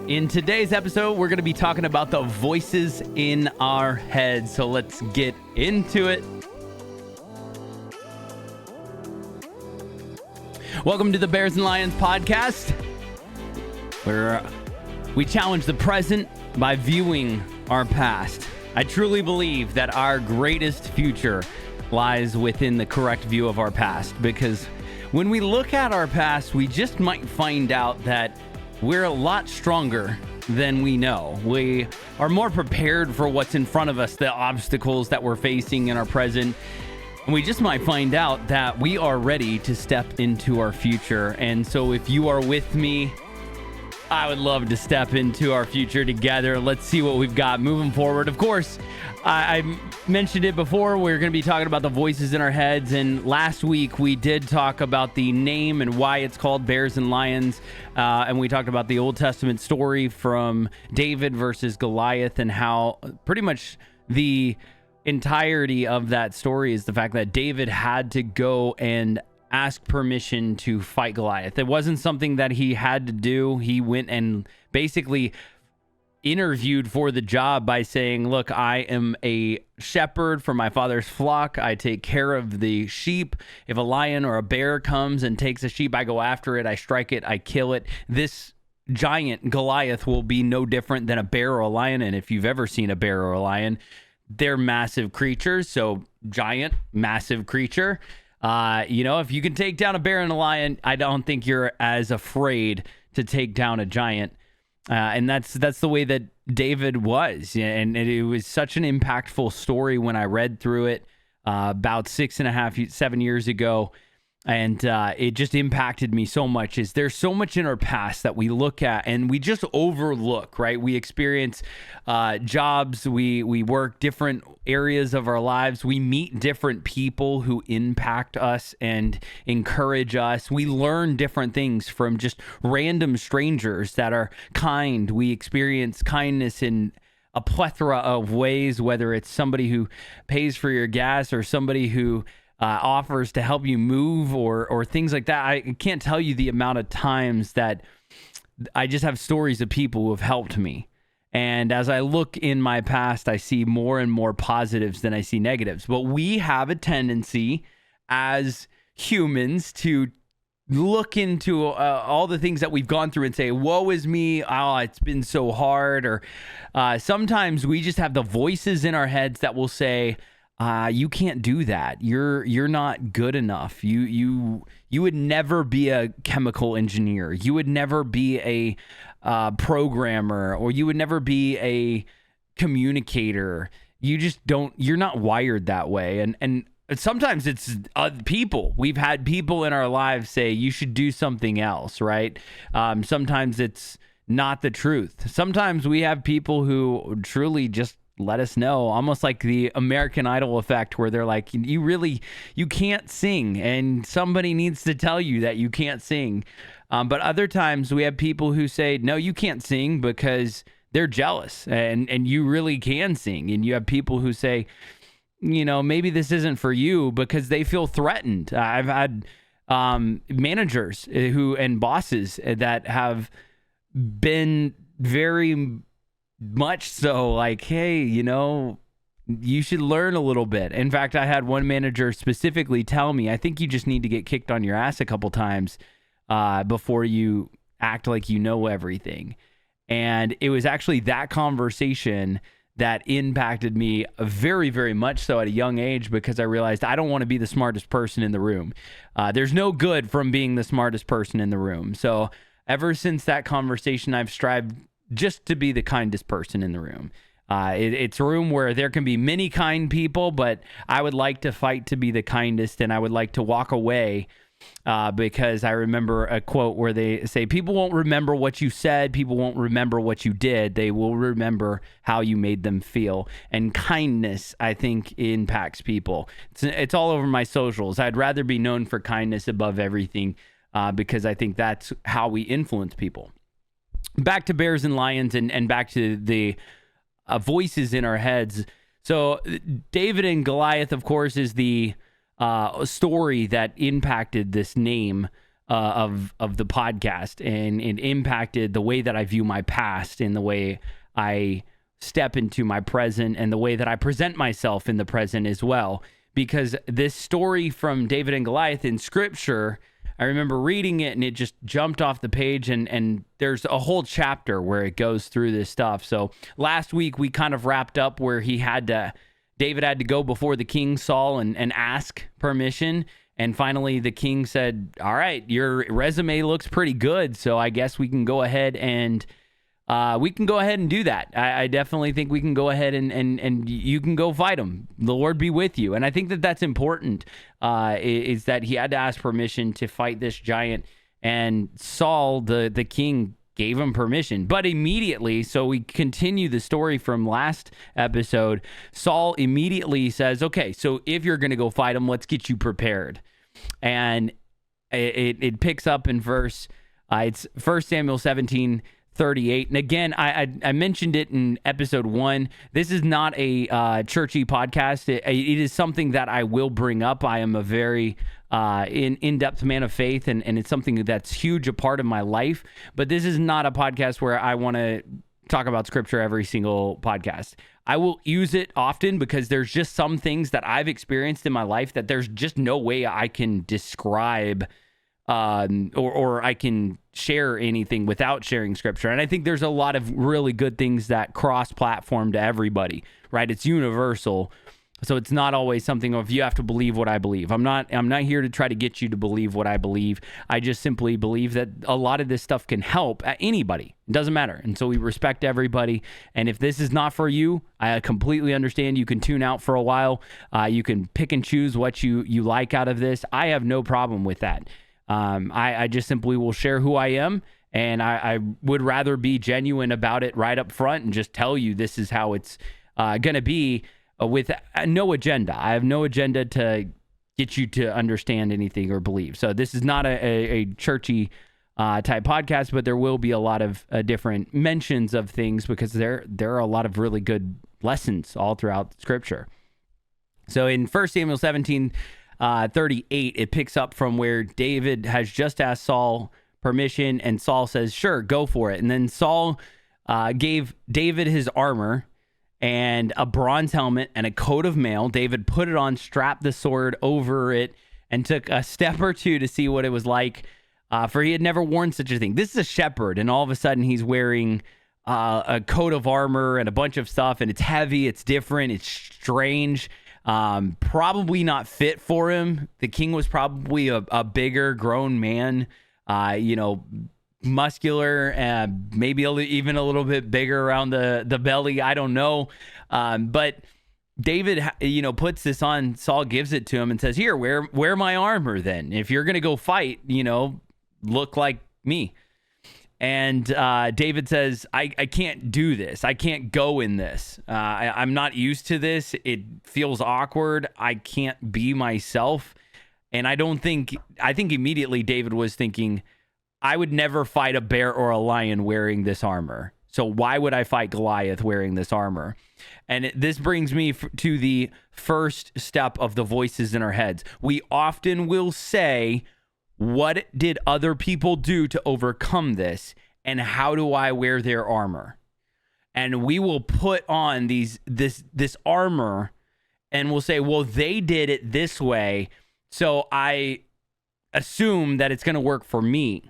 In today's episode, we're going to be talking about the voices in our heads. So let's get into it. Welcome to the Bears and Lions podcast, where we challenge the present by viewing our past. I truly believe that our greatest future lies within the correct view of our past, because when we look at our past, we just might find out that we're a lot stronger than we know. We are more prepared for what's in front of us, the obstacles that we're facing in our present. And we just might find out that we are ready to step into our future. And so if you are with me, I would love to step into our future together. Let's see what we've got moving forward. Of course, I mentioned it before. We're going to be talking about the voices in our heads. And last week, we did talk about the name and why it's called Bears and Lions. And we talked about the Old Testament story from David versus Goliath, and how pretty much the entirety of that story is the fact that David had to go and ask permission to fight Goliath. It wasn't something that he had to do. He went and basically interviewed for the job by saying, look, I am a shepherd for my father's flock. I take care of the sheep. If a lion or a bear comes and takes a sheep, I go after it. I strike it. I kill it. This giant Goliath will be no different than a bear or a lion. And if you've ever seen a bear or a lion, they're massive creatures. So giant, massive creature. If you can take down a bear and a lion, I don't think you're as afraid to take down a giant. And that's the way that David was. And it was such an impactful story when I read through it about 7 years ago. And it just impacted me so much. There's so much in our past that we look at and we just overlook, right? We experience jobs, we work different areas of our lives. We meet different people who impact us and encourage us. We learn different things from just random strangers that are kind. We experience kindness in a plethora of ways, whether it's somebody who pays for your gas or somebody who offers to help you move or things like that. I can't tell you the amount of times that I just have stories of people who have helped me. And as I look in my past, I see more and more positives than I see negatives. But we have a tendency as humans to look into all the things that we've gone through and say, woe is me, oh, it's been so hard. Or sometimes we just have the voices in our heads that will say, you can't do that. You're not good enough. You would never be a chemical engineer. You would never be a programmer, or you would never be a communicator. You're not wired that way. And sometimes it's people. We've had people in our lives say you should do something else, right? Sometimes it's not the truth. Sometimes we have people who truly just let us know, almost like the American Idol effect, where they're like, you can't sing, and somebody needs to tell you that you can't sing. But other times we have people who say, no, you can't sing, because they're jealous and you really can sing. And you have people who say, maybe this isn't for you, because they feel threatened. I've had managers and bosses that have been very much so like, hey, you should learn a little bit. In fact, I had one manager specifically tell me, I think you just need to get kicked on your ass a couple times before you act like you know everything. And it was actually that conversation that impacted me very, very much so at a young age, because I realized I don't want to be the smartest person in the room. There's no good from being the smartest person in the room. So ever since that conversation, I've strived just to be the kindest person in the room. It's a room where there can be many kind people, but I would like to fight to be the kindest, and I would like to walk away because I remember a quote where they say, people won't remember what you said, people won't remember what you did, they will remember how you made them feel. And kindness, I think, impacts people. It's all over my socials. I'd rather be known for kindness above everything, because I think that's how we influence people. Back to Bears and Lions, and back to the voices in our heads. So David and Goliath, of course, is the story that impacted this name of the podcast, and it impacted the way that I view my past and the way I step into my present and the way that I present myself in the present as well. Because this story from David and Goliath in Scripture, I remember reading it and it just jumped off the page, and there's a whole chapter where it goes through this stuff. So last week we kind of wrapped up where David had to go before the king Saul and ask permission. And finally the king said, all right, your resume looks pretty good, so I guess we can go ahead and do that. I definitely think we can go ahead and you can go fight him. The Lord be with you. And I think that that's important, is that he had to ask permission to fight this giant. And Saul, the king, gave him permission. But immediately, so we continue the story from last episode, Saul immediately says, okay, so if you're going to go fight him, let's get you prepared. And it picks up in it's 1 Samuel 17:38. And again, I mentioned it in episode 1. This is not a churchy podcast. It is something that I will bring up. I am a very in-depth man of faith, and it's something that's huge a part of my life. But this is not a podcast where I want to talk about scripture every single podcast. I will use it often because there's just some things that I've experienced in my life that there's just no way I can describe or I can share anything without sharing scripture. And I think there's a lot of really good things that cross-platform to everybody, right? It's universal. So it's not always something of you have to believe what I believe. I'm not here to try to get you to believe what I believe. I just simply believe that a lot of this stuff can help anybody. It doesn't matter. And so we respect everybody. And if this is not for you, I completely understand. You can tune out for a while. You can pick and choose what you like out of this. I have no problem with that. I just simply will share who I am, and I would rather be genuine about it right up front and just tell you this is how it's going to be, with no agenda. I have no agenda to get you to understand anything or believe. So this is not a churchy type podcast, but there will be a lot of different mentions of things because there are a lot of really good lessons all throughout Scripture. So in 1 Samuel 17:38, it picks up from where David has just asked Saul permission, and Saul says, sure, go for it. And then Saul gave David his armor and a bronze helmet and a coat of mail. David put it on, strapped the sword over it, and took a step or two to see what it was like, for he had never worn such a thing. This is a shepherd, and all of a sudden he's wearing a coat of armor and a bunch of stuff, and it's heavy, it's different, it's strange. Probably not fit for him. The king was probably a bigger grown man, muscular, and maybe even a little bit bigger around the belly. I don't know. But David, puts this on. Saul gives it to him and says, here, wear my armor then. If you're going to go fight, look like me. And David says, I can't do this. I can't go in this. I'm not used to this. It feels awkward. I can't be myself. And I think immediately David was thinking, I would never fight a bear or a lion wearing this armor. So why would I fight Goliath wearing this armor? And this brings me to the first step of the voices in our heads. We often will say, what did other people do to overcome this? And how do I wear their armor? And we will put on this armor and we'll say, well, they did it this way, so I assume that it's going to work for me.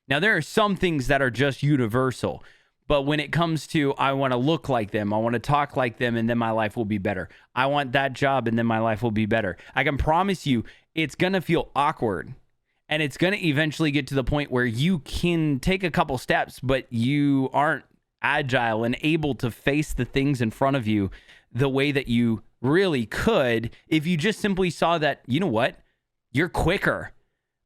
Now, there are some things that are just universal, but when it comes to, I want to look like them, I want to talk like them, and then my life will be better. I want that job, and then my life will be better. I can promise you, it's going to feel awkward, and it's going to eventually get to the point where you can take a couple steps, but you aren't agile and able to face the things in front of you the way that you really could if you just simply saw that, you know what, you're quicker.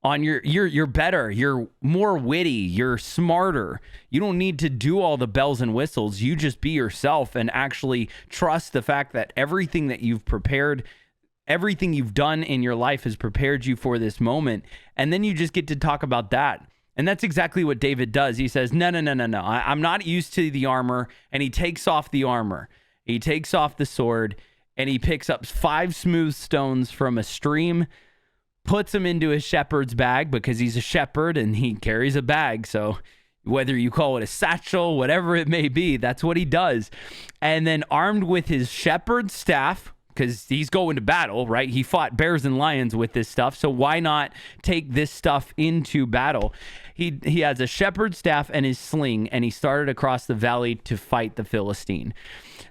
You're better, you're more witty, you're smarter. You don't need to do all the bells and whistles. You just be yourself and actually trust the fact that everything that you've prepared, everything you've done in your life has prepared you for this moment. And then you just get to talk about that. And that's exactly what David does. He says, no. I'm not used to the armor. And he takes off the armor. He takes off the sword and he picks up 5 smooth stones from a stream, puts him into his shepherd's bag because he's a shepherd and he carries a bag. So whether you call it a satchel, whatever it may be, that's what he does. And then armed with his shepherd's staff, because he's going to battle, right? He fought bears and lions with this stuff. So why not take this stuff into battle? He has a shepherd's staff and his sling, and he started across the valley to fight the Philistine.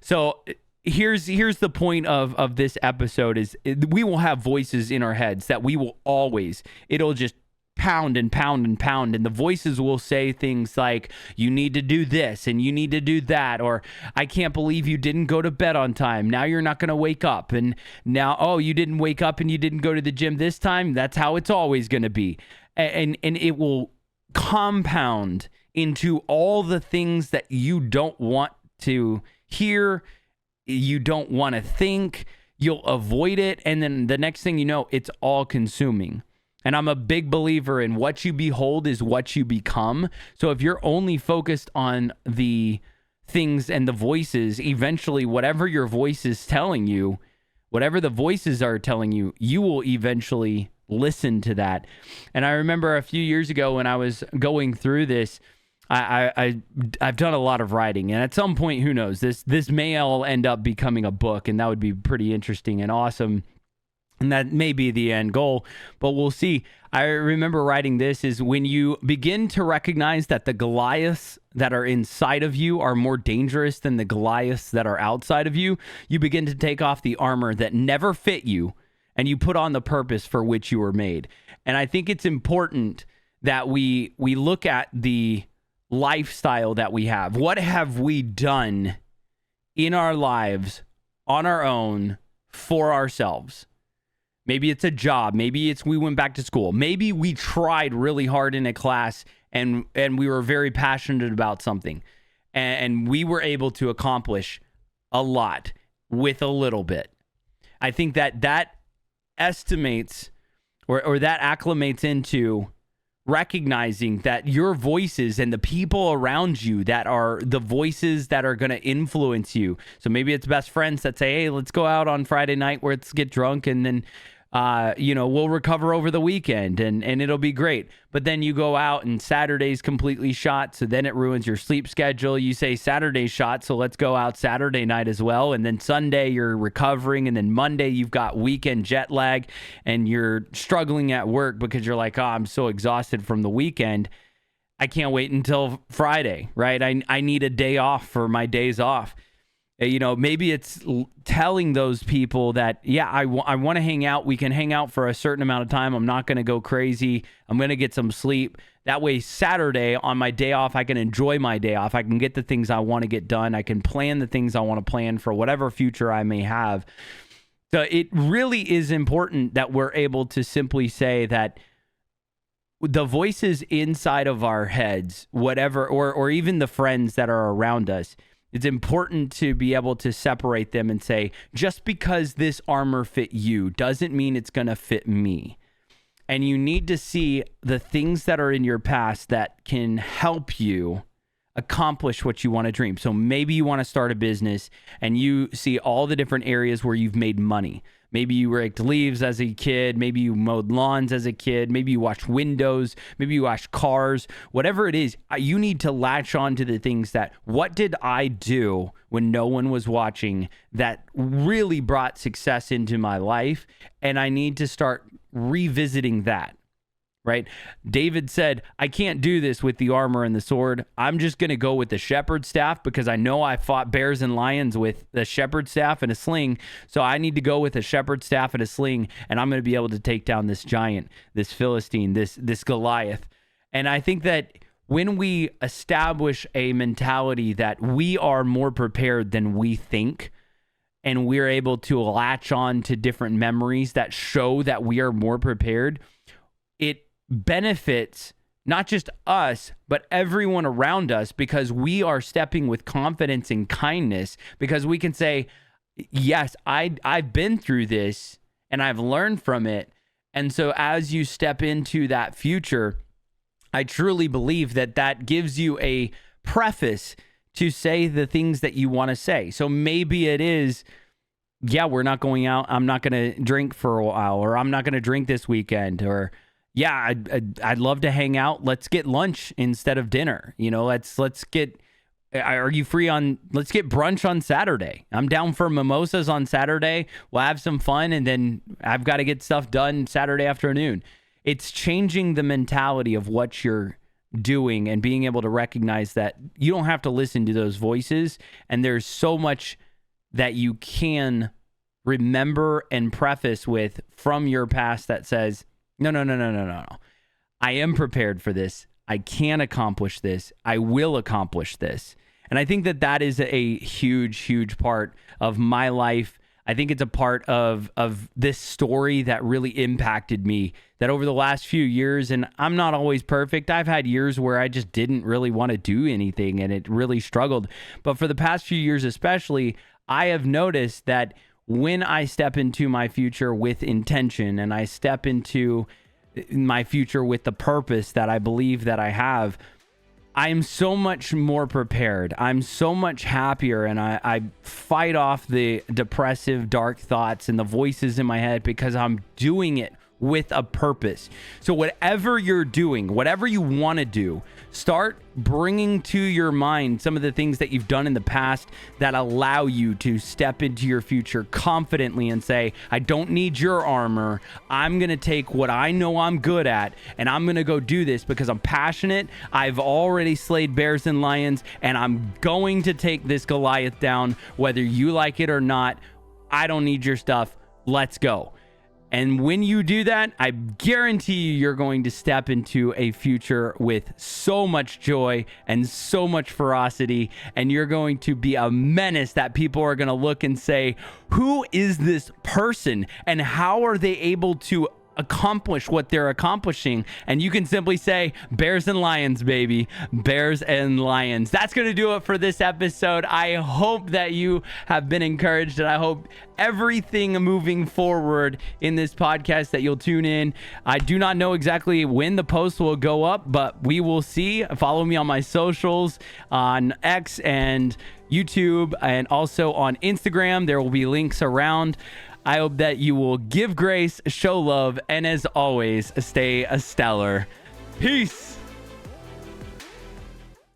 So here's the point of this episode is we will have voices in our heads that we will always, it'll just pound and pound and pound, and the voices will say things like, you need to do this and you need to do that, or I can't believe you didn't go to bed on time, now you're not going to wake up, and now, oh, you didn't wake up and you didn't go to the gym this time, that's how it's always going to be. And it will compound into all the things that you don't want to hear, you don't want to think, you'll avoid it, and then the next thing you know, it's all consuming. And I'm a big believer in what you behold is what you become. So if you're only focused on the things and the voices, eventually whatever your voice is telling you, whatever the voices are telling you, you will eventually listen to that. And I remember a few years ago when I was going through this, I've done a lot of writing, and at some point, who knows, this may all end up becoming a book, and that would be pretty interesting and awesome. And that may be the end goal, but we'll see. I remember writing this is when you begin to recognize that the Goliaths that are inside of you are more dangerous than the Goliaths that are outside of you, you begin to take off the armor that never fit you and you put on the purpose for which you were made. And I think it's important that we look at the lifestyle that we have. What have we done in our lives on our own for ourselves? Maybe it's a job. Maybe it's we went back to school. Maybe we tried really hard in a class and we were very passionate about something. And we were able to accomplish a lot with a little bit. I think that estimates or that acclimates into recognizing that your voices and the people around you that are the voices that are going to influence you. So maybe it's best friends that say, hey, let's go out on Friday night, let's get drunk, and then we'll recover over the weekend and it'll be great. But then you go out and Saturday's completely shot, so then it ruins your sleep schedule. You say Saturday's shot, so let's go out Saturday night as well. And then Sunday you're recovering, and then Monday you've got weekend jet lag and you're struggling at work because you're like, oh, I'm so exhausted from the weekend. I can't wait until Friday, right? I need a day off for my days off. Maybe it's telling those people that, yeah, I want to hang out. We can hang out for a certain amount of time. I'm not going to go crazy. I'm going to get some sleep. That way, Saturday on my day off, I can enjoy my day off. I can get the things I want to get done. I can plan the things I want to plan for whatever future I may have. So it really is important that we're able to simply say that the voices inside of our heads, whatever, or even the friends that are around us, it's important to be able to separate them and say, just because this armor fit you doesn't mean it's going to fit me. And you need to see the things that are in your past that can help you accomplish what you want to dream. So maybe you want to start a business and you see all the different areas where you've made money. Maybe you raked leaves as a kid. Maybe you mowed lawns as a kid. Maybe you washed windows. Maybe you washed cars. Whatever it is, you need to latch on to the things that, what did I do when no one was watching that really brought success into my life? And I need to start revisiting that. Right? David said, I can't do this with the armor and the sword. I'm just going to go with the shepherd's staff because I know I fought bears and lions with the shepherd's staff and a sling. So I need to go with a shepherd's staff and a sling, and I'm going to be able to take down this giant, this Philistine, this Goliath. And I think that when we establish a mentality that we are more prepared than we think, and we're able to latch on to different memories that show that we are more prepared, it benefits not just us, but everyone around us, because we are stepping with confidence and kindness, because we can say, yes, I've been through this and I've learned from it. And so as you step into that future, I truly believe that gives you a preface to say the things that you want to say. So maybe it is, yeah, we're not going out. I'm not going to drink for a while, or I'm not going to drink this weekend, or yeah, I'd love to hang out. Let's get lunch instead of dinner. Let's get. Are you free on? Let's get brunch on Saturday. I'm down for mimosas on Saturday. We'll have some fun, and then I've got to get stuff done Saturday afternoon. It's changing the mentality of what you're doing and being able to recognize that you don't have to listen to those voices, and there's so much that you can remember and preface with from your past that says, no. I am prepared for this. I can accomplish this. I will accomplish this. And I think that is a huge, huge part of my life. I think it's a part of this story that really impacted me, that over the last few years, and I'm not always perfect. I've had years where I just didn't really want to do anything and it really struggled. But for the past few years especially, I have noticed that when I step into my future with intention, and I step into my future with the purpose that I believe that I have, I'm so much more prepared. I'm so much happier, and I fight off the depressive, dark thoughts and the voices in my head because I'm doing it with a purpose. So whatever you're doing, whatever you want to do, start bringing to your mind some of the things that you've done in the past that allow you to step into your future confidently and say, I don't need your armor. I'm going to take what I know I'm good at, and I'm going to go do this because I'm passionate. I've already slayed bears and lions, and I'm going to take this Goliath down, whether you like it or not. I don't need your stuff. Let's go. And when you do that, I guarantee you're going to step into a future with so much joy and so much ferocity. And you're going to be a menace that people are going to look and say, who is this person? And how are they able to accomplish what they're accomplishing? And you can simply say, bears and lions, baby. Bears and lions. That's going to do it for this episode. I hope that you have been encouraged, and I hope everything moving forward in this podcast that you'll tune in. I do not know exactly when the post will go up, but we will see. Follow me on my socials on X and YouTube, and also on Instagram. There will be links around. I hope that you will give grace, show love, and as always, stay stellar. Peace.